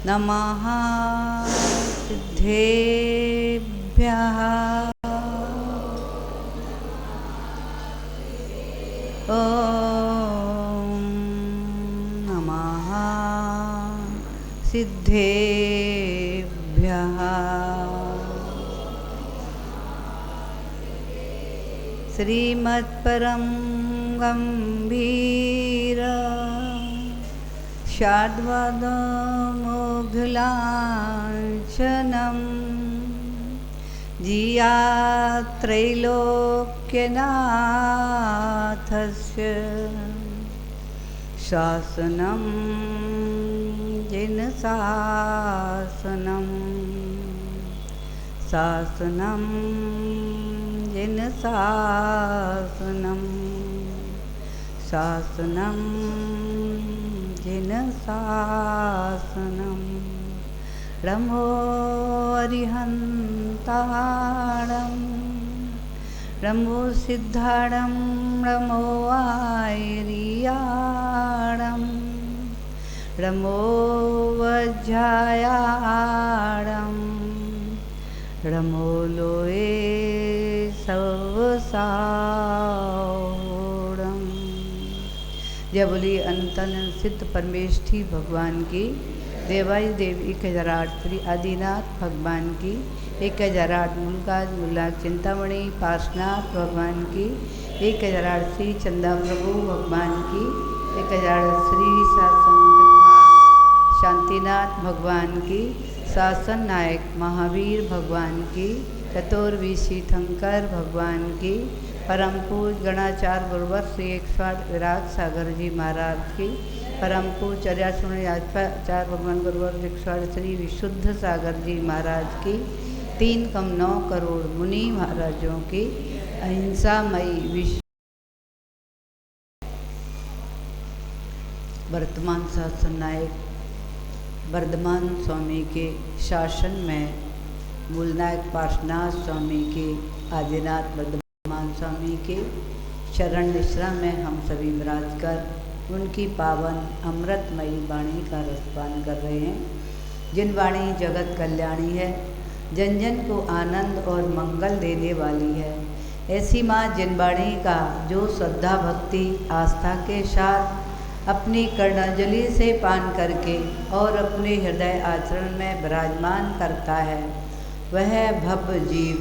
नमः सिद्धेभ्यः ॐ नमः सिद्धेभ्यः। श्रीमत्परं गंभीर शाद्वदमोघलाञ्छनं जियात्रैलोक्यनाथस्य शासनं जिनशासनं शासनं जिनशासनं शासनं जिनशासनं रमो अरिहन्ताणं रमो सिद्धाणं रमो आयरियाणं रमो वज्रायाणं रमो लोए सवसावणं। जय बोली अनंतन सिद्ध परमेष्ठी भगवान की, देवाई देव 1008 श्री आदिनाथ भगवान की, 1008 मूलकाज मूला चिंतामणि पार्शनाथ भगवान की, 1008 श्री चंदा प्रभु भगवान की, 1008 श्री शांतिनाथ भगवान की, शासन नायक महावीर भगवान की, चतुर्वी तीर्थंकर भगवान की, परम पूज गणाचार्य गुरुवर श्री 108 विराट सागर जी महाराज की, परम पूज आचार्य भगवान गुरुवर 108 श्री विशुद्ध सागर जी महाराज की, 3,9 करोड़ मुनि महाराजों की, अहिंसामयी विश्व वर्तमान शासन नायक वर्धमान स्वामी के शासन में मूलनायक पार्शनाथ स्वामी के, आदिनाथ वर्धमान स्वामी के शरण निश्रा में हम सभी विराज कर उनकी पावन अमृतमयी वाणी का रसपान कर रहे हैं। जिन वाणी जगत कल्याणी है, जन जन को आनंद और मंगल देने वाली है, ऐसी माँ जिन वाणी का जो श्रद्धा भक्ति आस्था के साथ अपनी कर्णांजलि से पान करके और अपने हृदय आचरण में विराजमान करता है, वह भव्य जीव,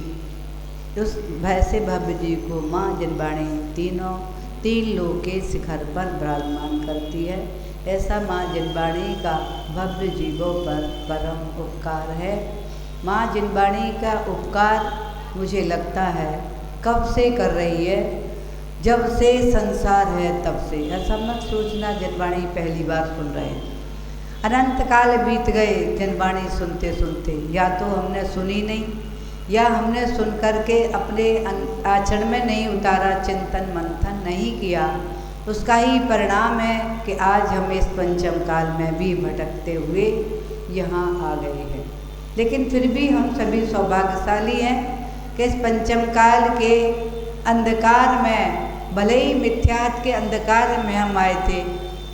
उस वैसे भव्य जीव को माँ जिनवाणी तीन लोक के शिखर पर विराजमान करती है। ऐसा माँ जिनवाणी का भव्य जीवों पर परम उपकार है। माँ जिनवाणी का उपकार मुझे लगता है कब से कर रही है, जब से संसार है तब से। ऐसा मत सोचना जिनवाणी पहली बार सुन रहे हैं। अनंत काल बीत गए जिनवाणी सुनते सुनते, या तो हमने सुनी नहीं या हमने सुन करके अपने आचरण में नहीं उतारा, चिंतन मंथन नहीं किया। उसका ही परिणाम है कि आज हम इस पंचम काल में भी भटकते हुए यहाँ आ गए हैं। लेकिन फिर भी हम सभी सौभाग्यशाली हैं कि इस पंचम काल के अंधकार में, भले ही मिथ्यात के अंधकार में हम आए थे,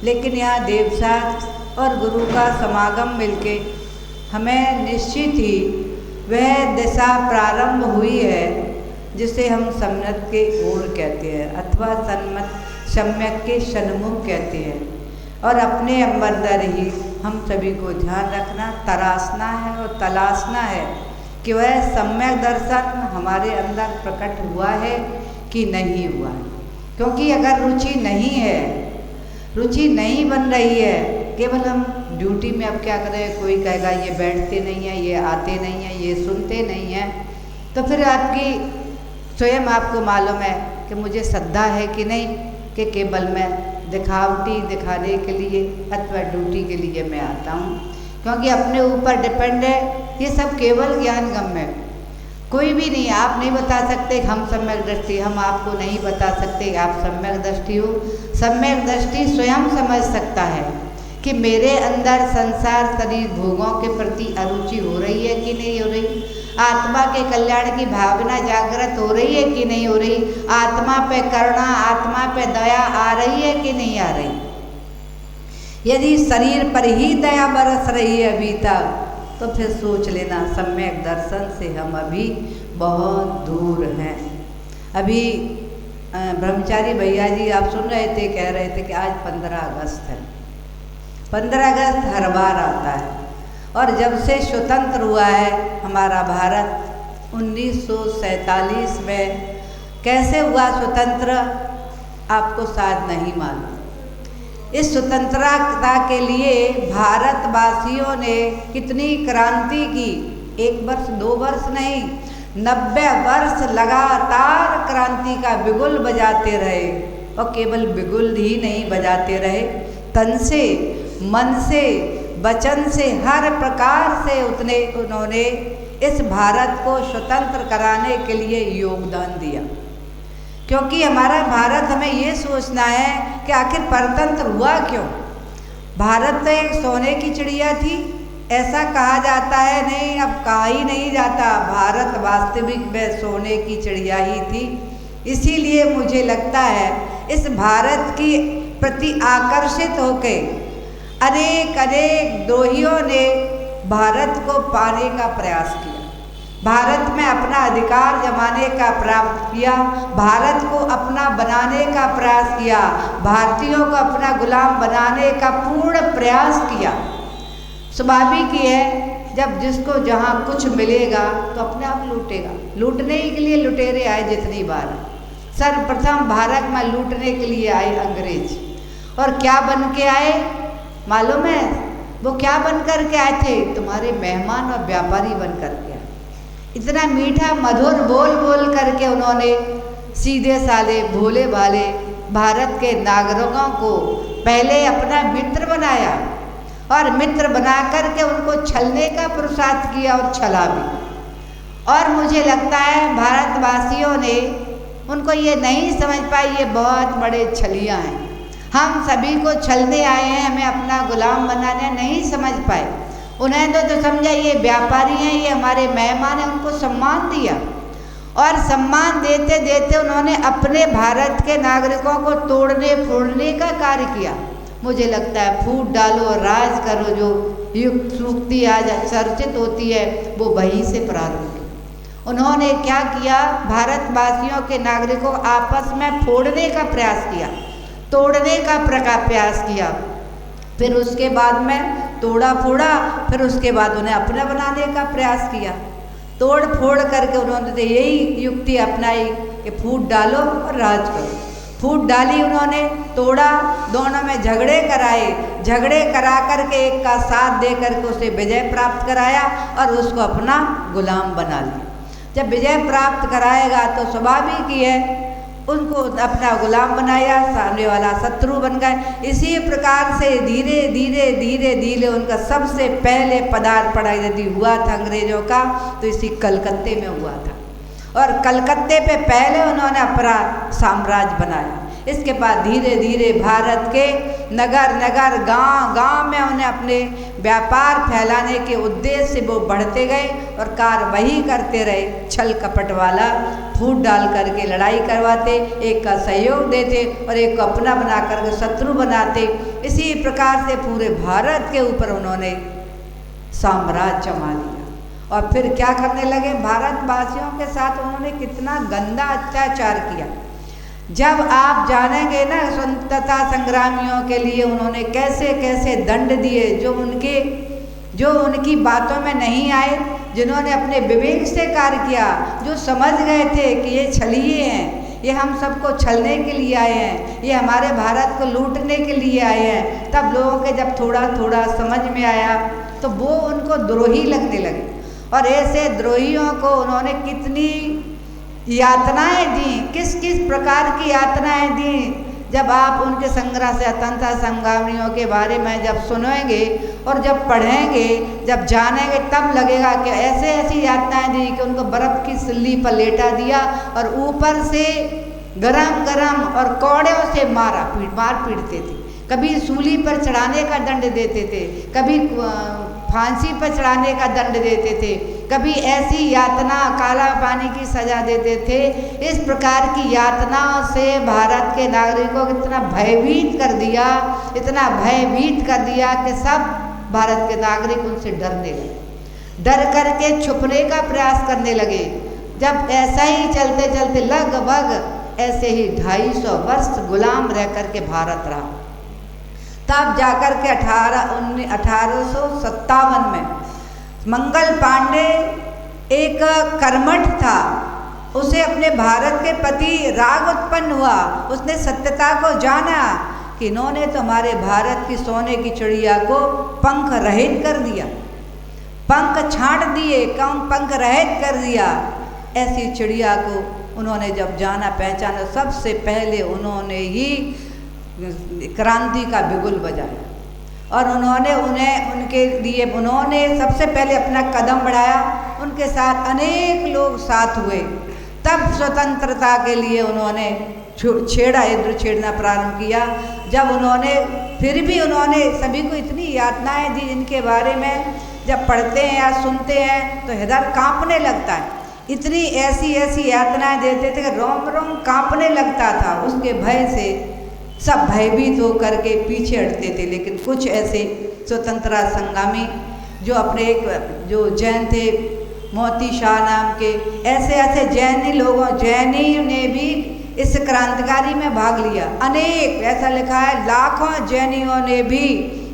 लेकिन यहाँ देवशास्त्र और गुरु का समागम मिलके हमें निश्चित ही वह दिशा प्रारंभ हुई है जिसे हम सम्यक के ओर कहते हैं अथवा सम्यक के सन्मुख कहते हैं। और अपने अंदर ही हम सभी को ध्यान रखना, तराशना है और तलाशना है कि वह सम्यक दर्शन हमारे अंदर प्रकट हुआ है कि नहीं हुआ है। क्योंकि अगर रुचि नहीं है, रुचि नहीं बन रही है, केवल हम ड्यूटी में अब क्या करें, कोई कहेगा ये बैठते नहीं हैं, ये आते नहीं हैं, ये सुनते नहीं हैं, तो फिर आपकी स्वयं आपको मालूम है कि मुझे श्रद्धा है कि नहीं, कि केवल मैं दिखावटी दिखाने के लिए अथवा ड्यूटी के लिए मैं आता हूँ। क्योंकि अपने ऊपर डिपेंड है, ये सब केवल ज्ञान गम्य है। कोई भी नहीं, आप नहीं बता सकते हम सम्यक दृष्टि, हम आपको नहीं बता सकते आप सम्यक दृष्टि हो। सम्यक दृष्टि स्वयं समझ सकता है कि मेरे अंदर संसार शरीर भोगों के प्रति अरुचि हो रही है कि नहीं हो रही, आत्मा के कल्याण की भावना जागृत हो रही है कि नहीं हो रही, आत्मा पे करुणा, आत्मा पे दया आ रही है कि नहीं आ रही। यदि शरीर पर ही दया बरस रही है अभी तक, तो फिर सोच लेना सम्यक दर्शन से हम अभी बहुत दूर हैं। अभी ब्रह्मचारी भैया जी आप सुन रहे थे, कह रहे थे कि आज 15 अगस्त है। 15 अगस्त हर बार आता है, और जब से स्वतंत्र हुआ है हमारा भारत 1947 में, कैसे हुआ स्वतंत्र आपको शायद नहीं मालूम। इस स्वतंत्रता के लिए भारतवासियों ने कितनी क्रांति की, 1 वर्ष 2 वर्ष नहीं, 90 वर्ष लगातार क्रांति का बिगुल बजाते रहे। और केवल बिगुल ही नहीं बजाते रहे, तन से, मन से, वचन से, हर प्रकार से उन्होंने इस भारत को स्वतंत्र कराने के लिए योगदान दिया। क्योंकि हमारा भारत, हमें ये सोचना है कि आखिर परतंत्र हुआ क्यों। भारत तो एक सोने की चिड़िया थी, ऐसा कहा जाता है, नहीं अब कहा ही नहीं जाता, भारत वास्तविक में सोने की चिड़िया ही थी। इसीलिए मुझे लगता है इस भारत की प्रति आकर्षित होकर अनेक अनेक द्रोहियों ने भारत को पाने का प्रयास किया, भारत में अपना अधिकार जमाने का प्राप्त किया, भारत को अपना बनाने का प्रयास किया, भारतीयों को अपना गुलाम बनाने का पूर्ण प्रयास किया। स्वाभाविक ही है, जब जिसको जहाँ कुछ मिलेगा तो अपने आप लूटेगा। लूटने के लिए लुटेरे आए जितनी बार, सर्वप्रथम भारत में लूटने के लिए आए अंग्रेज। और क्या बन के आए मालूम है? वो क्या बन कर के आए थे? तुम्हारे मेहमान और व्यापारी बन कर के आए। इतना मीठा मधुर बोल बोल करके उन्होंने सीधे साले भोले भाले भारत के नागरिकों को पहले अपना मित्र बनाया, और मित्र बना करके उनको छलने का पुरुषार्थ किया और छला भी। और मुझे लगता है भारतवासियों ने उनको ये नहीं समझ पाई, ये बहुत बड़े छलिया हैं, हम सभी को छलने आए हैं, हमें अपना गुलाम बनाने नहीं समझ पाए। उन्हें तो समझा ये व्यापारी हैं, ये हमारे मेहमान हैं, उनको सम्मान दिया। और सम्मान देते देते उन्होंने अपने भारत के नागरिकों को तोड़ने फोड़ने का कार्य किया। मुझे लगता है फूट डालो और राज करो जो युक्त सूक्ति आज चर्चित होती है, वो वहीं से प्रारंभ की। उन्होंने क्या किया? भारतवासियों के नागरिकों को आपस में फोड़ने का प्रयास किया, तोड़ने का प्रयास किया। फिर उसके बाद में तोड़ा फोड़ा, फिर उसके बाद उन्हें अपना बनाने का प्रयास किया। तोड़ फोड़ करके उन्होंने तो यही युक्ति अपनाई कि फूट डालो और राज करो। फूट डाली उन्होंने, तोड़ा, दोनों में झगड़े कराए, झगड़े करा करके एक का साथ दे करके उसे विजय प्राप्त कराया और उसको अपना गुलाम बना लिया। जब विजय प्राप्त कराएगा तो स्वाभाविक ही है, उनको अपना गुलाम बनाया, सामने वाला शत्रु बन गए। इसी प्रकार से धीरे धीरे धीरे धीरे उनका सबसे पहले पदार्पण यदि हुआ था अंग्रेजों का तो इसी कलकत्ते में हुआ था, और कलकत्ते पे पहले उन्होंने अपना साम्राज्य बनाया। इसके बाद धीरे धीरे भारत के नगर नगर गांव गांव में उन्हें अपने व्यापार फैलाने के उद्देश्य से वो बढ़ते गए और कार्रवाई करते रहे, छल कपट वाला, फूट डाल करके लड़ाई करवाते, एक का सहयोग देते और एक को अपना बना करके शत्रु बनाते। इसी प्रकार से पूरे भारत के ऊपर उन्होंने साम्राज्य जमा लिया। और फिर क्या करने लगे? भारतवासियों के साथ उन्होंने कितना गंदा अत्याचार किया। जब आप जानेंगे ना स्वतंत्रता संग्रामियों के लिए उन्होंने कैसे कैसे दंड दिए, जो उनकी बातों में नहीं आए, जिन्होंने अपने विवेक से कार्य किया, जो समझ गए थे कि ये छलिए हैं, ये हम सबको छलने के लिए आए हैं, ये हमारे भारत को लूटने के लिए आए हैं। तब लोगों के जब थोड़ा थोड़ा समझ में आया तो वो उनको द्रोही लगने लगे। और ऐसे द्रोहियों को उन्होंने कितनी यातनाएं दी, किस किस प्रकार की यातनाएं दी। जब आप उनके संग्रह से स्वतंत्रता संग्रामियों के बारे में जब सुनेंगे और जब पढ़ेंगे, जब जानेंगे, तब लगेगा कि ऐसे ऐसी यातनाएं दी कि उनको बर्फ़ की सिल्ली पर लेटा दिया और ऊपर से गरम गरम और कौड़ियों से मार पीटते थे। कभी सूली पर चढ़ाने का दंड देते थे, कभी फांसी पर चढ़ाने का दंड देते थे, कभी ऐसी यातना काला पानी की सजा देते थे। इस प्रकार की यातनाओं से भारत के नागरिकों को इतना भयभीत कर दिया, इतना भयभीत कर दिया कि सब भारत के नागरिक उनसे डरने लगे, डर करके छुपने का प्रयास करने लगे। जब ऐसा ही चलते चलते लगभग ऐसे ही 250 वर्ष गुलाम रह कर के भारत रहा, तब जाकर के 1857 में मंगल पांडे एक कर्मठ था, उसे अपने भारत के प्रति राग उत्पन्न हुआ। उसने सत्यता को जाना कि इन्होंने तो हमारे भारत की सोने की चिड़िया को पंख रहित कर दिया, पंख छांट दिए, पंख रहित कर दिया। ऐसी चिड़िया को उन्होंने जब जाना पहचाना, सबसे पहले उन्होंने ही क्रांति का बिगुल बजाया और उन्होंने उनके लिए उन्होंने सबसे पहले अपना कदम बढ़ाया। उनके साथ अनेक लोग साथ हुए, तब स्वतंत्रता के लिए उन्होंने युद्ध छेड़ना प्रारंभ किया। जब उन्होंने फिर भी उन्होंने सभी को इतनी यातनाएं दी, जिनके बारे में जब पढ़ते हैं या सुनते हैं तो हृदय कांपने लगता है। इतनी ऐसी ऐसी यातनाएं देते थे कि रोम रोम कांपने लगता था। उसके भय से सब भयभीत होकर के पीछे हटते थे। लेकिन कुछ ऐसे स्वतंत्रता संग्रामी जो अपने जो जैन थे, मोती शाह नाम के, ऐसे ऐसे जैनी ने भी इस क्रांतिकारी में भाग लिया। अनेक, ऐसा लिखा है, लाखों जैनियों ने भी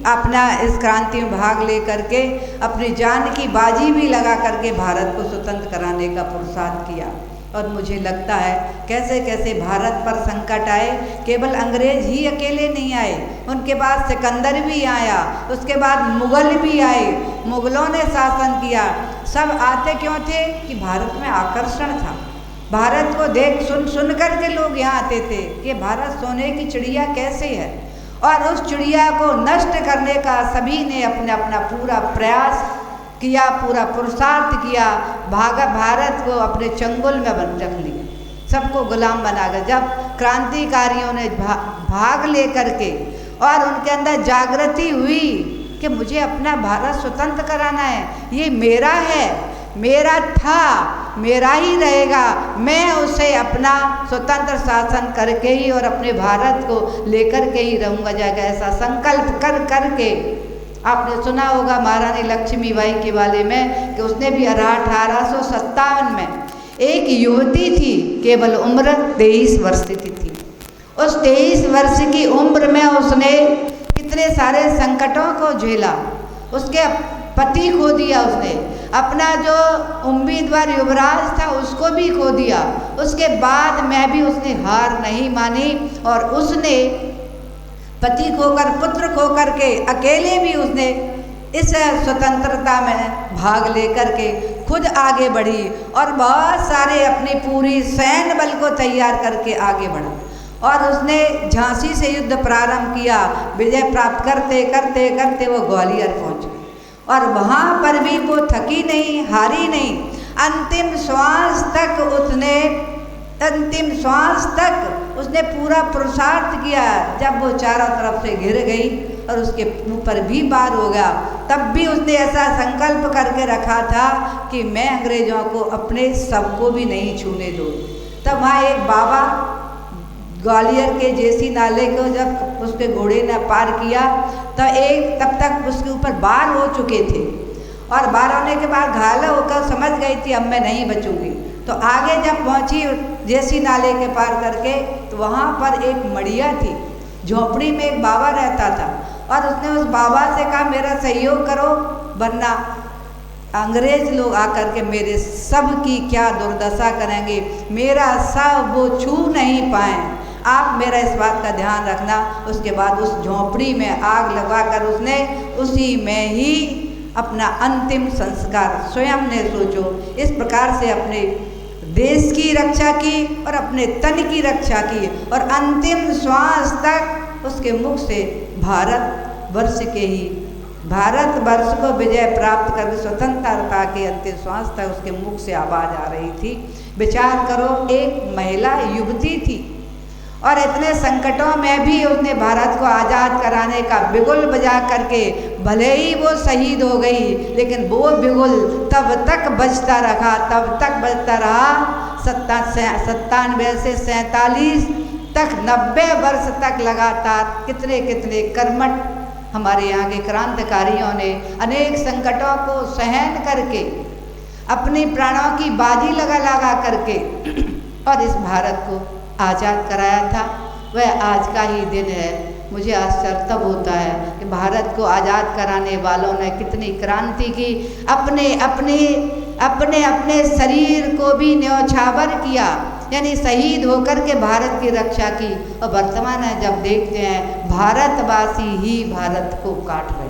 अपना इस क्रांति में भाग ले करके अपनी जान की बाजी भी लगा करके भारत को स्वतंत्र कराने का पुरुषार्थ किया। और मुझे लगता है कैसे कैसे भारत पर संकट आए, केवल अंग्रेज ही अकेले नहीं आए, उनके बाद सिकंदर भी आया, उसके बाद मुगल भी आए, मुगलों ने शासन किया। सब आते क्यों थे कि भारत में आकर्षण था, भारत को देख सुन कर के लोग यहाँ आते थे कि भारत सोने की चिड़िया कैसे है। और उस चिड़िया को नष्ट करने का सभी ने अपना पूरा प्रयास किया, पूरा पुरुषार्थ किया, भारत को अपने चंगुल में बंद रख लिया, सबको गुलाम बनाकर। जब क्रांतिकारियों ने भाग ले करके और उनके अंदर जागृति हुई कि मुझे अपना भारत स्वतंत्र कराना है, ये मेरा है, मेरा था, मेरा ही रहेगा, मैं उसे अपना स्वतंत्र शासन करके ही और अपने भारत को लेकर के ही रहूँगा जाएगा, ऐसा संकल्प कर करके। आपने सुना होगा महारानी लक्ष्मीबाई के बारे में कि उसने भी 1857 में एक युवती थी, केवल उम्र 23 वर्ष की थी। उस 23 वर्ष की उम्र में उसने कितने सारे संकटों को झेला। उसके पति खो दिया उसने, अपना जो उम्मीदवार युवराज था उसको भी खो दिया। उसके बाद में भी उसने हार नहीं मानी और उसने पति खोकर, पुत्र खोकर के अकेले भी उसने इस स्वतंत्रता में भाग लेकर के खुद आगे बढ़ी और बहुत सारे अपनी पूरी सैन्य बल को तैयार करके आगे बढ़ा। और उसने झांसी से युद्ध प्रारंभ किया। विजय प्राप्त करते करते करते वो ग्वालियर पहुंच गई और वहाँ पर भी वो थकी नहीं, हारी नहीं। अंतिम श्वास तक उसने पूरा पुरुषार्थ किया। जब वो चारों तरफ से घिर गई और उसके ऊपर भी वार हो गया, तब भी उसने ऐसा संकल्प करके रखा था कि मैं अंग्रेजों को अपने सबको भी नहीं छूने दूँ। तब वहाँ एक बाबा ग्वालियर के जेसी नाले को जब उसके घोड़े ने पार किया तो तब तक उसके ऊपर बार हो चुके थे और बार होने के बाद घायल होकर समझ गई थी अब मैं नहीं बचूंगी। तो आगे जब पहुंची जेसी नाले के पार करके तो वहाँ पर एक मड़िया थी, झोपड़ी में एक बाबा रहता था और उसने उस बाबा से कहा मेरा सहयोग करो वरना अंग्रेज लोग आकर के मेरे सब की क्या दुर्दशा करेंगे, मेरा सब वो छू नहीं पाए, आप मेरा इस बात का ध्यान रखना। उसके बाद उस झोपड़ी में आग लगाकर उसने उसी में ही अपना अंतिम संस्कार स्वयं ने सोचो इस प्रकार से अपने देश की रक्षा की और अपने तन की रक्षा की और अंतिम श्वास तक उसके मुख से भारतवर्ष को विजय प्राप्त कर स्वतंत्रता के अंतिम श्वास तक उसके मुख से आवाज़ आ रही थी। विचार करो, एक महिला युवती थी और इतने संकटों में भी उसने भारत को आज़ाद कराने का बिगुल बजा करके, भले ही वो शहीद हो गई लेकिन वो बिगुल तब तक बजता रहा 97 से 47 तक, 90 वर्ष तक लगातार। कितने कितने कर्मठ हमारे यहाँ के क्रांतिकारियों ने अनेक संकटों को सहन करके, अपने प्राणों की बाजी लगा करके और इस भारत को आज़ाद कराया था। वह आज का ही दिन है। मुझे आश्चर्य तब होता है कि भारत को आज़ाद कराने वालों ने कितनी क्रांति की, अपने शरीर को भी न्यौछावर किया, यानी शहीद होकर के भारत की रक्षा की। और वर्तमान है जब देखते हैं भारतवासी ही भारत को काट रहे,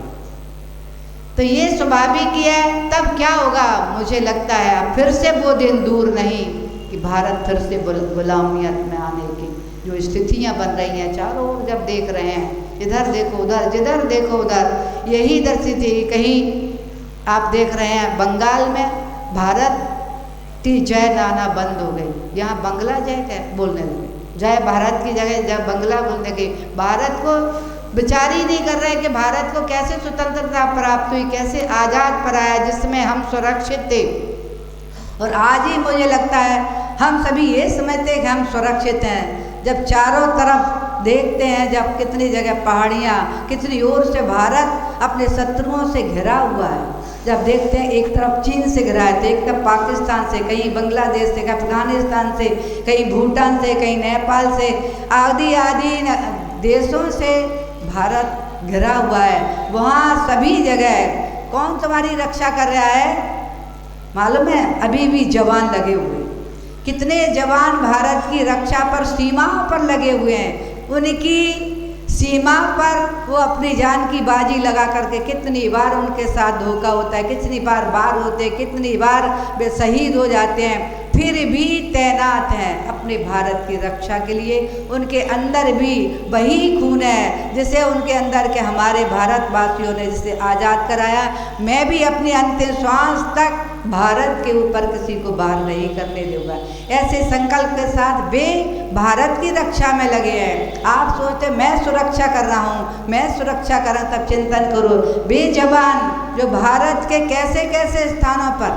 तो ये स्वाभाविक ही है। तब क्या होगा? मुझे लगता है फिर से वो दिन दूर नहीं कि भारत फिर से गुलामियत में आने की जो स्थितियां बन रही हैं चारों ओर जब देख रहे हैं, इधर देखो उधर, जिधर देखो उधर यही स्थिति। कहीं आप देख रहे हैं बंगाल में भारत की जय नाना बंद हो गई, यहाँ बंगला जय बोलने लगे, जय भारत की जगह जब बंगला बोलने लगे। भारत को विचार ही नहीं कर रहे कि भारत को कैसे स्वतंत्रता प्राप्त हुई, कैसे आज़ाद कराया, जिसमें हम सुरक्षित थे। और आज ही मुझे लगता है हम सभी ये समझते हैं कि हम सुरक्षित हैं, जब चारों तरफ देखते हैं, जब कितनी जगह पहाड़ियाँ, कितनी ओर से भारत अपने शत्रुओं से घिरा हुआ है। जब देखते हैं एक तरफ चीन से घिरा है, तो एक तरफ पाकिस्तान से, कहीं बांग्लादेश से, कहीं अफगानिस्तान से, कहीं भूटान से, कहीं नेपाल से, आदि देशों से भारत घिरा हुआ है। वहाँ सभी जगह कौन तुम्हारी रक्षा कर रहा है मालूम है? अभी भी जवान लगे हुए। कितने जवान भारत की रक्षा पर, सीमाओं पर लगे हुए हैं। उनकी सीमा पर वो अपनी जान की बाजी लगा करके, कितनी बार उनके साथ धोखा होता है, कितनी बार होते हैं, कितनी बार वे शहीद हो जाते हैं, फिर भी तैनात हैं अपने भारत की रक्षा के लिए। उनके अंदर भी वही खून है जिसे उनके अंदर के हमारे भारतवासियों ने जिसे आज़ाद कराया। मैं भी अपने अंतिम श्वास तक भारत के ऊपर किसी को बार नहीं करने दूंगा, ऐसे संकल्प के साथ वे भारत की रक्षा में लगे हैं। आप सोचते मैं सुरक्षा कर रहा हूँ, मैं सुरक्षा कर रहा हूँ, तब चिंतन करो वे जवान जो भारत के कैसे कैसे स्थानों पर,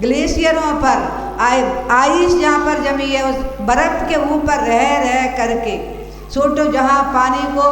ग्लेशियरों पर, आइस जहाँ पर जमी है उस बर्फ़ के ऊपर रह करके, सोचो जहाँ पानी को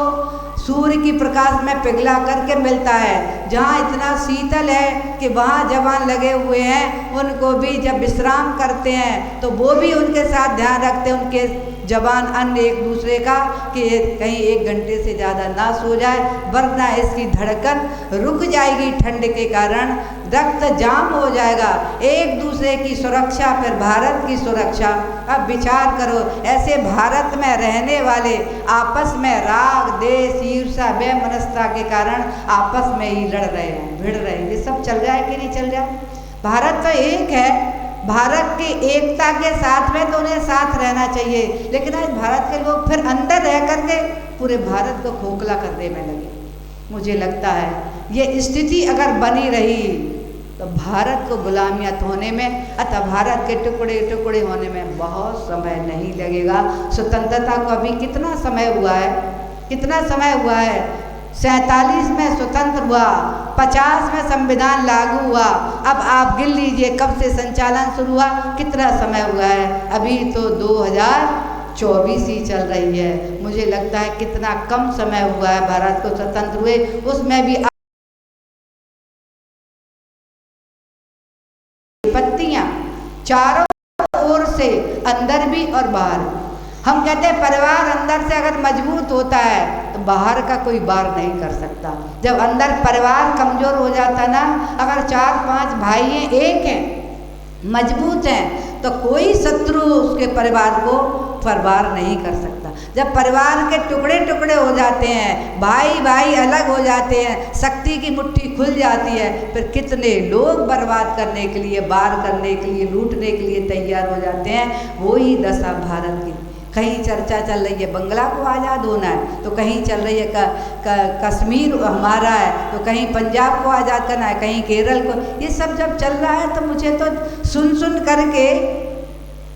सूर्य की प्रकाश में पिघला करके मिलता है, जहाँ इतना शीतल है कि वहाँ जवान लगे हुए हैं। उनको भी जब विश्राम करते हैं तो वो भी उनके साथ ध्यान रखते हैं, उनके जवान अन्य एक दूसरे का, कि कहीं 1 घंटे से ज़्यादा ना सो जाए, वरना इसकी धड़कन रुक जाएगी ठंड के कारण, रक्त जाम हो जाएगा। एक दूसरे की सुरक्षा, फिर भारत की सुरक्षा। अब विचार करो, ऐसे भारत में रहने वाले आपस में राग, देश, ईर्ष्या, वैमनस्यता के कारण आपस में ही लड़ रहे हैं, भिड़ रहे हैं। ये सब चल रहा है कि नहीं चल रहा? भारत तो एक है, भारत की एकता के साथ में तो उन्हें साथ रहना चाहिए, लेकिन आज भारत के लोग फिर अंदर रह करके पूरे भारत को खोखला करने में लगे। मुझे लगता है ये स्थिति अगर बनी रही तो भारत को गुलामियत होने में, अतः भारत के टुकड़े टुकड़े होने में बहुत समय नहीं लगेगा। स्वतंत्रता को अभी कितना समय हुआ है, कितना समय हुआ है? 47 में स्वतंत्र हुआ, 50 में संविधान लागू हुआ। अब आप गिन लीजिए कब से संचालन शुरू हुआ, कितना समय हुआ है? अभी तो 2024 ही चल रही है। मुझे लगता है कितना कम समय हुआ है भारत को स्वतंत्र हुए, उसमें भी विपत्तियां चारों ओर से, अंदर भी और बाहर। हम कहते हैं परिवार अंदर से अगर मजबूत होता है तो बाहर का कोई बार नहीं कर सकता। जब अंदर परिवार कमज़ोर हो जाता ना, अगर 4-5 भाई हैं, एक हैं, मजबूत हैं, तो कोई शत्रु उसके परिवार को परवार नहीं कर सकता। जब परिवार के टुकड़े टुकड़े हो जाते हैं, भाई भाई अलग हो जाते हैं, शक्ति की मुट्ठी खुल जाती है, फिर कितने लोग बर्बाद करने के लिए, वार करने के लिए, लूटने के लिए तैयार हो जाते हैं। वही दशा भारत की। कहीं चर्चा चल रही है बंगला को आज़ाद होना है, तो कहीं चल रही है कश्मीर हमारा है, तो कहीं पंजाब को आज़ाद करना है, कहीं केरल को। ये सब जब चल रहा है तो मुझे तो सुन करके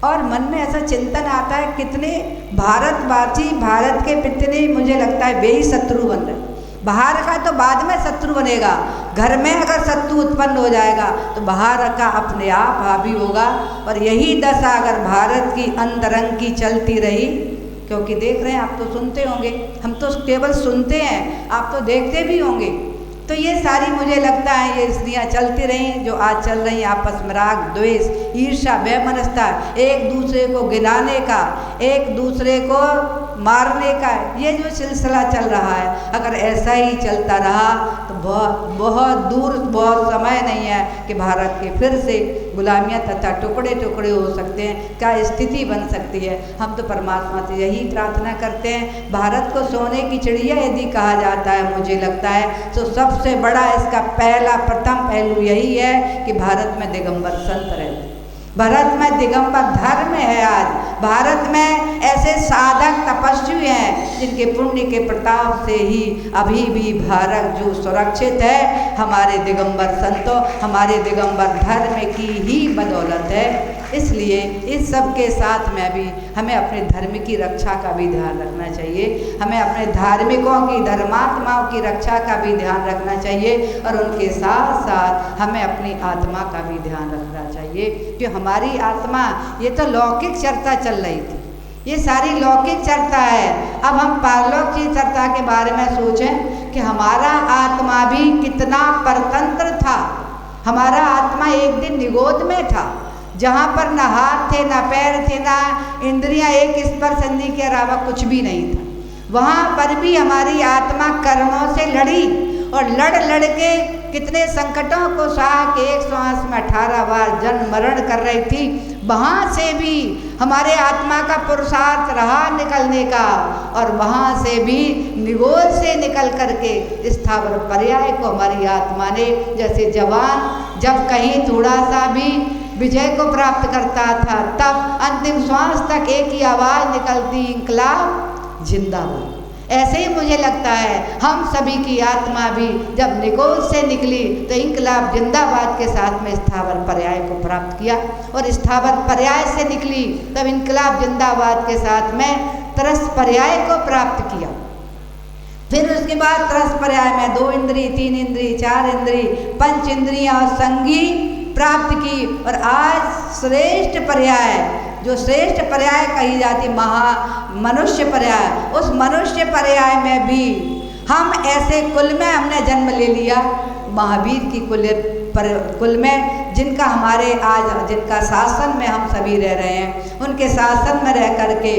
और मन में ऐसा चिंतन आता है कितने भारतवासी, भारत के कितने मुझे लगता है बेही शत्रु बन रहे। बाहर का तो बाद में शत्रु बनेगा, घर में अगर शत्रु उत्पन्न हो जाएगा तो बाहर का अपने आप हावी होगा। और यही दशा अगर भारत की अंतरंग की चलती रही, क्योंकि देख रहे हैं आप, तो सुनते होंगे, हम तो केवल सुनते हैं, आप तो देखते भी होंगे। तो ये सारी मुझे लगता है ये स्त्रियाँ चलती रहीं जो आज चल रही, आपस में राग द्वेष ईर्ष्या वैमनस्यता, एक दूसरे को गिराने का, एक दूसरे को मारने का, ये जो सिलसिला चल रहा है, अगर ऐसा ही चलता रहा तो बहुत दूर, बहुत समय नहीं है कि भारत के फिर से गुलामियाँ तथा टुकड़े टुकड़े हो सकते हैं, क्या स्थिति बन सकती है। हम तो परमात्मा से यही प्रार्थना करते हैं, भारत को सोने की चिड़िया यदि कहा जाता है, मुझे लगता है तो सबसे बड़ा इसका पहला प्रथम पहलू यही है कि भारत में दिगंबर संत रहते, भारत में दिगंबर धर्म है। आज भारत में ऐसे साधक तपस्वी हैं जिनके पुण्य के प्रताप से ही अभी भी भारत जो सुरक्षित है, हमारे दिगंबर संतों, हमारे दिगंबर धर्म की ही बदौलत है। इसलिए इस सब के साथ में भी हमें अपने धर्म की रक्षा का भी ध्यान रखना चाहिए, हमें अपने धार्मिकों की, धर्मात्माओं की रक्षा का भी ध्यान रखना चाहिए, और उनके साथ साथ हमें अपनी आत्मा का भी ध्यान रखना चाहिए कि हमारी आत्मा, ये तो लौकिक चर्चा चल रही थी, ये सारी लौकिक चर्चा है। अब हम पारलौक की चर्चा के बारे में सोचें कि हमारा आत्मा भी कितना परतंत्र था। हमारा आत्मा एक दिन निगोद में था, जहाँ पर ना हाथ थे, ना पैर थे, ना इंद्रियां, एक स्पर्श इंद्रिय के अलावा कुछ भी नहीं था। वहाँ पर भी हमारी आत्मा कर्मों से लड़ी, और लड़ के कितने संकटों को सहा के एक श्वास में 18 बार जन्म मरण कर रही थी। वहाँ से भी हमारे आत्मा का पुरुषार्थ रहा निकलने का, और वहाँ से भी निगोद से निकल करके स्थावर पर्याय को हमारी आत्मा ने, जैसे जवान जब कहीं थोड़ा सा भी विजय को प्राप्त करता था, तब अंतिम श्वास तक एक ही आवाज़ निकलती, इंकलाब जिंदाबाद। ऐसे ही मुझे लगता है हम सभी की आत्मा भी जब निगोद से निकली तो इंकलाब जिंदाबाद के साथ में स्थावर पर्याय को प्राप्त किया, और स्थावर पर्याय से निकली तब इंकलाब जिंदाबाद के साथ में तरस पर्याय को प्राप्त किया। फिर उसके बाद तरस पर्याय में 2 इंद्रिय, 3 इंद्रिय, 4 इंद्रिय, 5 इंद्रियां और संगी प्राप्त की, और आज श्रेष्ठ पर्याय, जो श्रेष्ठ पर्याय कही जाती मनुष्य पर्याय, उस मनुष्य पर्याय में भी हम ऐसे कुल में हमने जन्म ले लिया, महावीर की कुल में, जिनका हमारे आज, जिनका शासन में हम सभी रह रहे हैं, उनके शासन में रह करके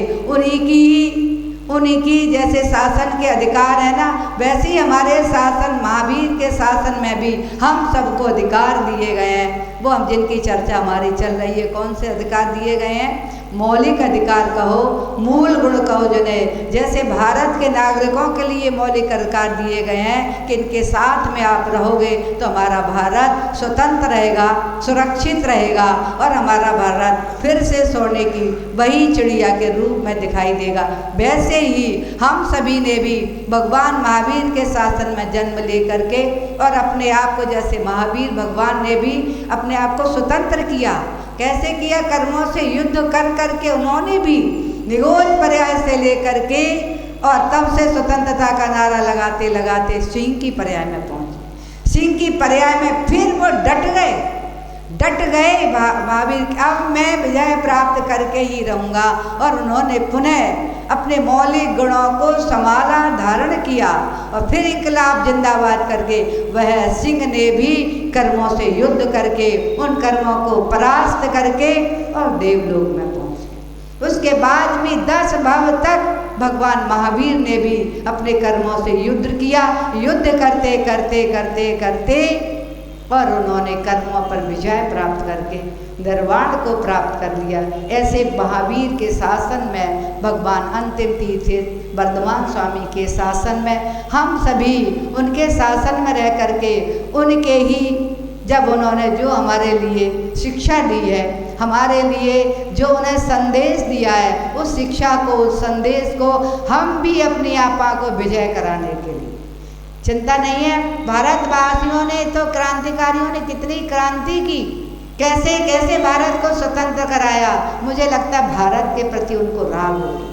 उन्हीं की जैसे शासन के अधिकार है ना, वैसे ही हमारे शासन, महावीर के शासन में भी हम सबको अधिकार दिए गए हैं। वो हम जिनकी चर्चा हमारी चल रही है, कौन से अधिकार दिए गए हैं? मौलिक अधिकार कहो, मूल गुण कहो जिन्हें, जैसे भारत के नागरिकों के लिए मौलिक अधिकार दिए गए हैं कि इनके साथ में आप रहोगे तो हमारा भारत स्वतंत्र रहेगा, सुरक्षित रहेगा, और हमारा भारत फिर से सोने की वही चिड़िया के रूप में दिखाई देगा। वैसे ही हम सभी ने भी भगवान महावीर के शासन में जन्म ले करके, और अपने आप को, जैसे महावीर भगवान ने भी अपने आप को स्वतंत्र किया, कैसे किया? कर्मों से युद्ध कर करके उन्होंने भी निगोद पर्याय से लेकर के, और तब से स्वतंत्रता का नारा लगाते लगाते सिंह की पर्याय में पहुंचे। सिंह की पर्याय में फिर वो डट गए महावीर, अब मैं विजय प्राप्त करके ही रहूँगा, और उन्होंने पुनः अपने मौलिक गुणों को संभाला, धारण किया, और फिर इंकलाब जिंदाबाद करके वह सिंह ने भी कर्मों से युद्ध करके उन कर्मों को परास्त करके और देवलोक में पहुँचे। उसके बाद भी 10 भव तक भगवान महावीर ने भी अपने कर्मों से युद्ध किया, युद्ध करते करते करते करते, और उन्होंने कर्मों पर विजय प्राप्त करके निर्वाण को प्राप्त कर लिया। ऐसे महावीर के शासन में, भगवान अंतिम तीर्थ वर्धमान स्वामी के शासन में, हम सभी उनके शासन में रह करके, उनके ही जब उन्होंने जो हमारे लिए शिक्षा दी है, हमारे लिए जो उन्हें संदेश दिया है, उस शिक्षा को, उस संदेश को हम भी अपनी आपा को विजय कराने के लिए, चिंता नहीं है। भारतवासियों ने तो, क्रांतिकारियों ने कितनी क्रांति की, कैसे कैसे भारत को स्वतंत्र कराया। मुझे लगता है भारत के प्रति उनको राग होगी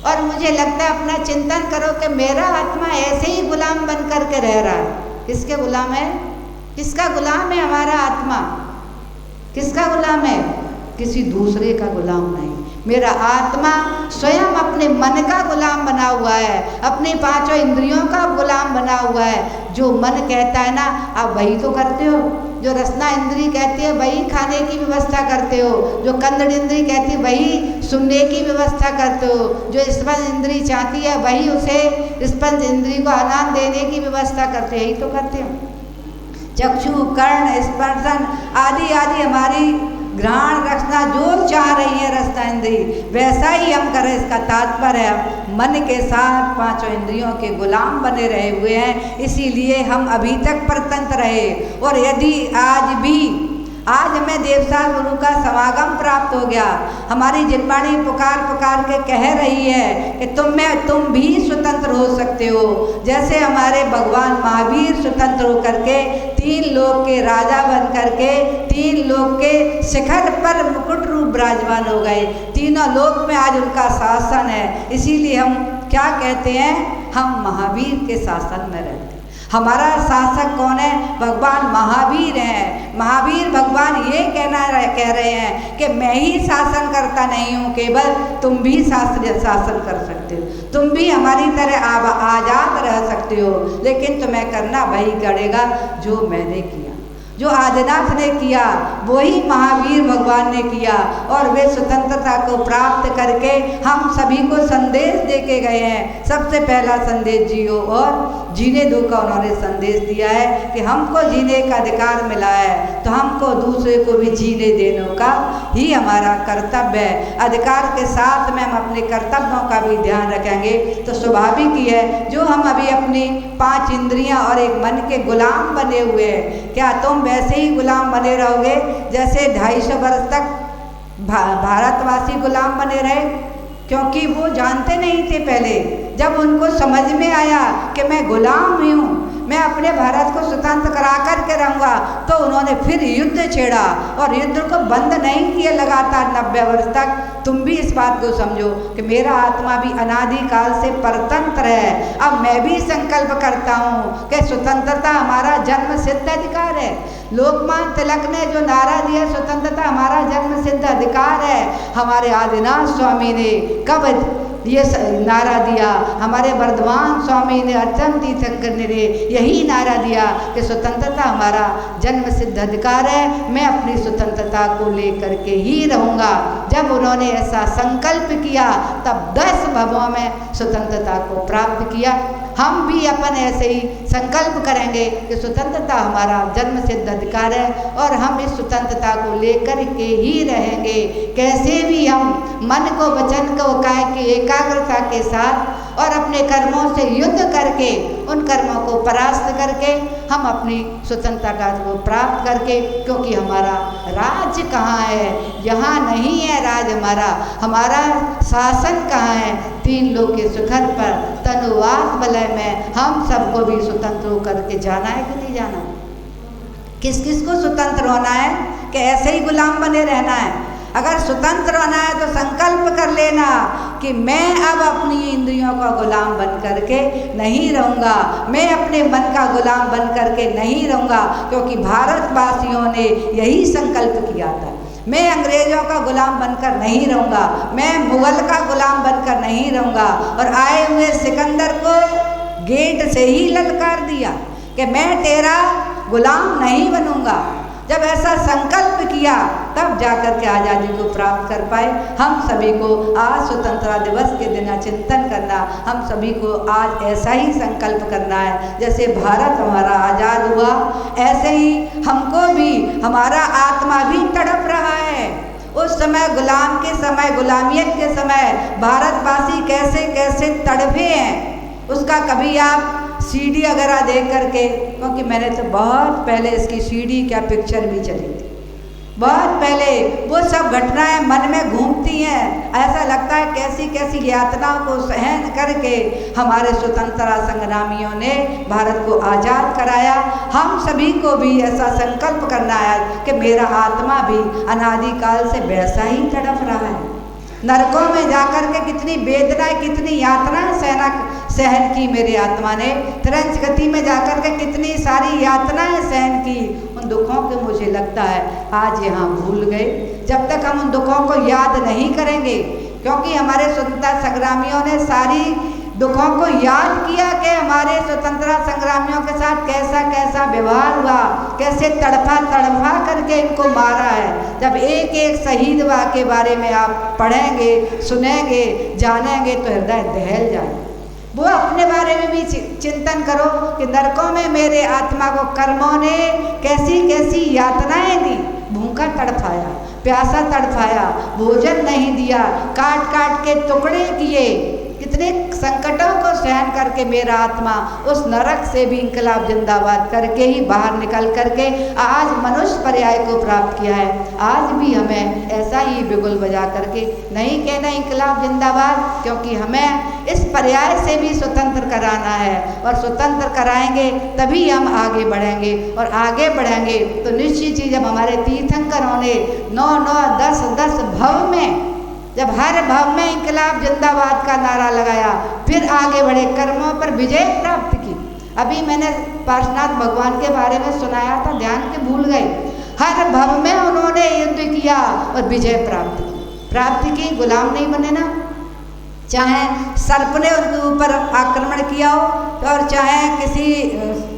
और मुझे लगता है अपना चिंतन करो कि मेरा आत्मा ऐसे ही गुलाम बन कर के रह रहा है। किसके गुलाम है? किसका गुलाम है हमारा आत्मा? किसका गुलाम है? किसी दूसरे का गुलाम नहीं। मेरा आत्मा स्वयं अपने मन का गुलाम बना हुआ है, अपने पांचों इंद्रियों का गुलाम बना हुआ है। जो मन कहता है ना आप वही तो करते हो, जो रसना इंद्री कहती है वही खाने की व्यवस्था करते हो, जो कंदड़ इंद्री कहती है वही सुनने की व्यवस्था करते हो, जो स्पर्श इंद्री चाहती है वही उसे स्पर्श इंद्री को आनंद देने की व्यवस्था करते हो। यही तो करते हो। चक्षु कर्ण स्पर्शन आदि आदि हमारी घ्राण रचना जो चाह रही है रसना इंद्री वैसा ही हम करें। इसका तात्पर्य है मन के साथ पांचों इंद्रियों के गुलाम बने रहे हुए हैं, इसीलिए हम अभी तक परतंत्र रहे। और यदि आज हमें देवसार गुरु का समागम प्राप्त हो गया, हमारी जिनवाणी पुकार पुकार के कह रही है कि तुम भी स्वतंत्र हो सकते हो। जैसे हमारे भगवान महावीर स्वतंत्र होकर के 3 लोक के राजा बन करके 3 लोक के शिखर पर मुकुट रूप विराजमान हो गए। तीनों लोक में आज उनका शासन है। इसीलिए हम क्या कहते हैं? हम महावीर के शासन में रहते हैं। हमारा शासक कौन है? भगवान महावीर हैं। महावीर भगवान ये कह रहे हैं कि मैं ही शासन करता नहीं हूँ, केवल तुम भी शासन कर सकते हो, तुम भी हमारी तरह आज़ाद रह सकते हो, लेकिन तुम्हें करना वही पड़ेगा जो मैंने किया। जो आदिनाथ ने किया वही महावीर भगवान ने किया और वे स्वतंत्रता को प्राप्त करके हम सभी को संदेश दे के गए हैं। सबसे पहला संदेश जियो और जीने दो का उन्होंने संदेश दिया है कि हमको जीने का अधिकार मिला है तो हमको दूसरे को भी जीने देने का ही हमारा कर्तव्य है। अधिकार के साथ में हम अपने कर्तव्यों का भी ध्यान रखेंगे तो स्वाभाविक ही है। जो हम अभी अपनी 5 इंद्रियां और एक मन के गुलाम बने हुए हैं, क्या तुम वैसे ही गुलाम बने रहोगे जैसे 250 वर्ष तक भारतवासी गुलाम बने रहे? क्योंकि वो जानते नहीं थे। पहले जब उनको समझ में आया कि मैं गुलाम ही हूँ, मैं अपने भारत को स्वतंत्र करा कर के रहूँगा, तो उन्होंने फिर युद्ध छेड़ा और युद्ध को बंद नहीं किया लगातार 90 वर्ष तक। तुम भी इस बात को समझो कि मेरा आत्मा भी अनादिकाल से परतंत्र है। अब मैं भी संकल्प करता हूँ कि स्वतंत्रता हमारा जन्म सिद्ध अधिकार है। लोकमान्य तिलक ने जो नारा दिया स्वतंत्रता हमारा जन्म सिद्ध अधिकार है, हमारे आदिनाथ स्वामी ने कब ये नारा दिया? हमारे वर्धमान स्वामी ने अच्युत तीर्थंकर ने यही नारा दिया कि स्वतंत्रता हमारा जन्म सिद्ध अधिकार है, मैं अपनी स्वतंत्रता को लेकर के ही रहूँगा। जब उन्होंने ऐसा संकल्प किया तब 10 भवों में स्वतंत्रता को प्राप्त किया। हम भी अपन ऐसे ही संकल्प करेंगे कि स्वतंत्रता हमारा जन्म सिद्ध अधिकार है और हम इस स्वतंत्रता को लेकर के ही रहेंगे। कैसे भी हम मन को वचन को काय की एकाग्रता के साथ और अपने कर्मों से युद्ध करके उन कर्मों को परास्त करके हम अपनी स्वतंत्रता को प्राप्त करके, क्योंकि हमारा राज्य कहाँ है? यहाँ नहीं है राज हमारा। हमारा शासन कहाँ है? 3 लोक के शिखर पर तनुवास वलय में हम सबको भी स्वतंत्र होकर के जाना है कि नहीं जाना? किस किस को स्वतंत्र होना है कि ऐसे ही गुलाम बने रहना है? अगर स्वतंत्र होना है तो संकल्प कर लेना कि मैं अब अपनी इंद्रियों का गुलाम बन करके नहीं रहूँगा, मैं अपने मन का गुलाम बन करके नहीं रहूँगा, क्योंकि भारतवासियों ने यही संकल्प किया था। मैं अंग्रेज़ों का गुलाम बनकर नहीं रहूँगा, मैं मुग़ल का गुलाम बनकर नहीं रहूँगा। और आए हुए सिकंदर को गेट से ही ललकार दिया कि मैं तेरा गुलाम नहीं बनूँगा। जब ऐसा संकल्प किया तब जाकर के आज़ादी को प्राप्त कर पाए। हम सभी को आज स्वतंत्रता दिवस के दिन चिंतन करना, हम सभी को आज ऐसा ही संकल्प करना है। जैसे भारत हमारा आज़ाद हुआ, ऐसे ही हमको भी हमारा आत्मा भी तड़प रहा है। उस समय गुलाम के समय, गुलामियत के समय भारतवासी कैसे कैसे तड़पे हैं, उसका कभी आप सीडी वगैरह देख करके, क्योंकि मैंने तो बहुत पहले इसकी सीडी क्या पिक्चर भी चली थी, बहुत पहले वो सब घटनाएं मन में घूमती हैं। ऐसा लगता है कैसी कैसी यातनाओं को सहन करके हमारे स्वतंत्रता संग्रामियों ने भारत को आज़ाद कराया। हम सभी को भी ऐसा संकल्प करना है कि मेरा आत्मा भी अनादिकाल से वैसा ही तड़प रहा है। नरकों में जाकर के कितनी वेदनाएं, कितनी यातनाएं सहन की मेरे आत्मा ने। त्रंच गति में जाकर के कितनी सारी यातनाएं सहन की। उन दुखों के मुझे लगता है आज यहाँ भूल गए। जब तक हम उन दुखों को याद नहीं करेंगे, क्योंकि हमारे स्वतंत्रता संग्रामियों ने सारी दुखों को याद किया कि हमारे स्वतंत्रता संग्रामियों के साथ कैसा कैसा व्यवहार हुआ, कैसे तड़फा तड़फा करके इनको मारा है। जब एक एक शहीद के बारे में आप पढ़ेंगे, सुनेंगे, जानेंगे तो हृदय दहल जाए। वो अपने बारे में भी चिंतन करो कि नरकों में मेरे आत्मा को कर्मों ने कैसी कैसी यातनाएं दी। भूखा तड़फाया, प्यासा तड़फाया, भोजन नहीं दिया, काट काट के टुकड़े किए। कितने संकटों को सहन करके मेरा आत्मा उस नरक से भी इंकलाब जिंदाबाद करके ही बाहर निकल करके आज मनुष्य पर्याय को प्राप्त किया है। आज भी हमें ऐसा ही बिगुल बजा करके नहीं कहना इंकलाब जिंदाबाद, क्योंकि हमें इस पर्याय से भी स्वतंत्र कराना है। और स्वतंत्र कराएंगे तभी हम आगे बढ़ेंगे, और आगे बढ़ेंगे तो निश्चित ही जब हमारे तीर्थंकरों ने 9-9, 10-10 भव में, जब हर भव में इंकलाब जिंदाबाद का नारा लगाया, फिर आगे बढ़े, कर्मों पर विजय प्राप्त की। अभी मैंने पार्श्वनाथ भगवान के बारे में सुनाया था, ध्यान के भूल गए। हर भव में उन्होंने युद्ध किया और विजय प्राप्त की। गुलाम नहीं बने ना। चाहे सर्प ने उनके ऊपर आक्रमण किया हो, और चाहे किसी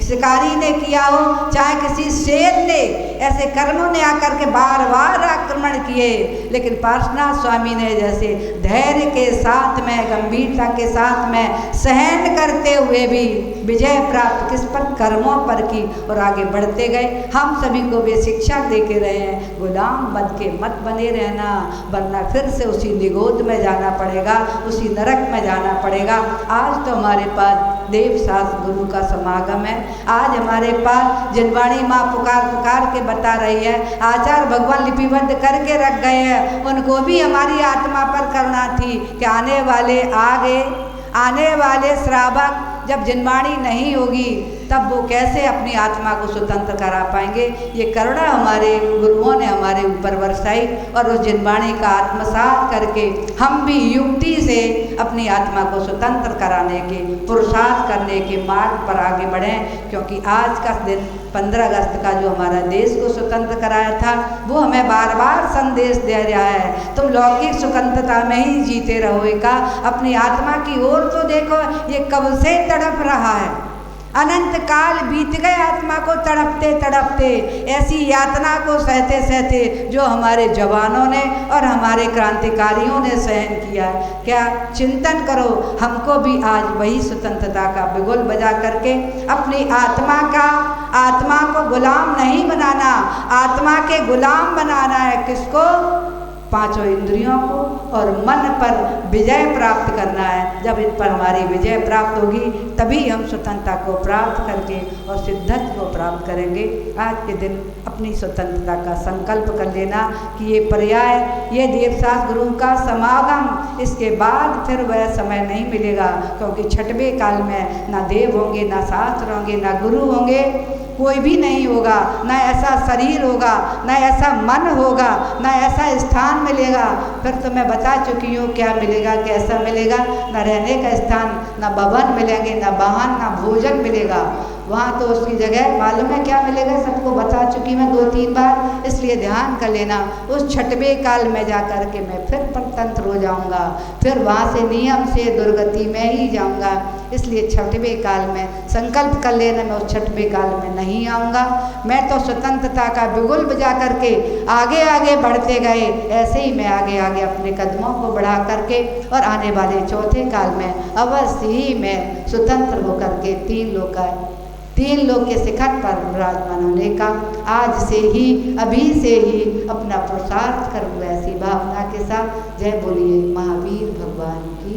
शिकारी ने किया हो, चाहे किसी शेर ने, ऐसे कर्मों ने आकर के बार बार आक्रमण किए, लेकिन पार्श्वनाथ स्वामी ने जैसे धैर्य के साथ में, गंभीरता के साथ में सहन करते हुए भी विजय प्राप्त किस पर? कर्मों पर की, और आगे बढ़ते गए। हम सभी को वे शिक्षा दे के रहे हैं, गुलाम बन के मत बने रहना, वरना फिर से उसी निगोद में जाना पड़ेगा, उसी नरक में जाना पड़ेगा। आज तो हमारे पास देव शास्त्र गुरु का समागम है। आज हमारे पास जिनवाणी माँ पुकार के बता रही है, आचार्य भगवान लिपिबद्ध करके रख गए हैं। उनको भी हमारी आत्मा पर करुणा थी कि आने वाले श्रावक जब जिनवाणी नहीं होगी तब वो कैसे अपनी आत्मा को स्वतंत्र करा पाएंगे। ये करुणा हमारे गुरुओं ने हमारे ऊपर बरसाई, और उस जिनवाणी का आत्मसात करके हम भी युक्ति से अपनी आत्मा को स्वतंत्र कराने के, पुरुषार्थ करने के मार्ग पर आगे बढ़ें। क्योंकि आज का दिन 15 अगस्त का जो हमारा देश को स्वतंत्र कराया था, वो हमें बार बार संदेश दे रहा है, तुम लौकिक स्वतंत्रता में ही जीते रहोगा, अपनी आत्मा की ओर तो देखो, ये कब से तड़प रहा है। अनंत काल बीत गए आत्मा को तड़पते तड़पते, ऐसी यातना को सहते सहते जो हमारे जवानों ने और हमारे क्रांतिकारियों ने सहन किया। क्या चिंतन करो, हमको भी आज वही स्वतंत्रता का बिगुल बजा करके अपनी आत्मा को गुलाम नहीं बनाना, आत्मा के गुलाम बनाना है। किसको? पांचों इंद्रियों को और मन पर विजय प्राप्त करना है। जब इन पर हमारी विजय प्राप्त होगी तभी हम स्वतंत्रता को प्राप्त करके और सिद्धत्व को प्राप्त करेंगे। आज के दिन अपनी स्वतंत्रता का संकल्प कर लेना कि ये पर्याय, ये देवशास्त्र गुरु का समागम, इसके बाद फिर वह समय नहीं मिलेगा, क्योंकि छठवें काल में ना देव होंगे, ना शास्त्र होंगे, ना गुरु होंगे, कोई भी नहीं होगा, ना ऐसा शरीर होगा, ना ऐसा मन होगा, ना ऐसा स्थान मिलेगा। फिर तो मैं बता चुकी हूँ क्या मिलेगा, कैसा मिलेगा। ना रहने का स्थान, ना भवन मिलेंगे, ना वाहन, ना भोजन मिलेगा। वहाँ तो उसकी जगह मालूम है क्या मिलेगा, सबको बता चुकी मैं 2-3 बार, इसलिए ध्यान कर लेना। उस छठवें काल में जा कर के मैं फिर परतंत्र हो जाऊँगा, फिर वहाँ से नियम से दुर्गति में ही जाऊँगा। इसलिए छठवें काल में संकल्प कर लेना, मैं उस छठवें काल में नहीं आऊँगा। मैं तो स्वतंत्रता का बिगुल बजा करके आगे आगे बढ़ते गए, ऐसे ही मैं आगे आगे अपने कदमों को बढ़ा करके और आने वाले चौथे काल में अवश्य ही मैं स्वतंत्र होकर के तीन लोग के शिखर पर विराजमान होने का आज से ही, अभी से ही अपना पुरुषार्थ करूँ। ऐसी भावना के साथ जय बोलिए महावीर भगवान की।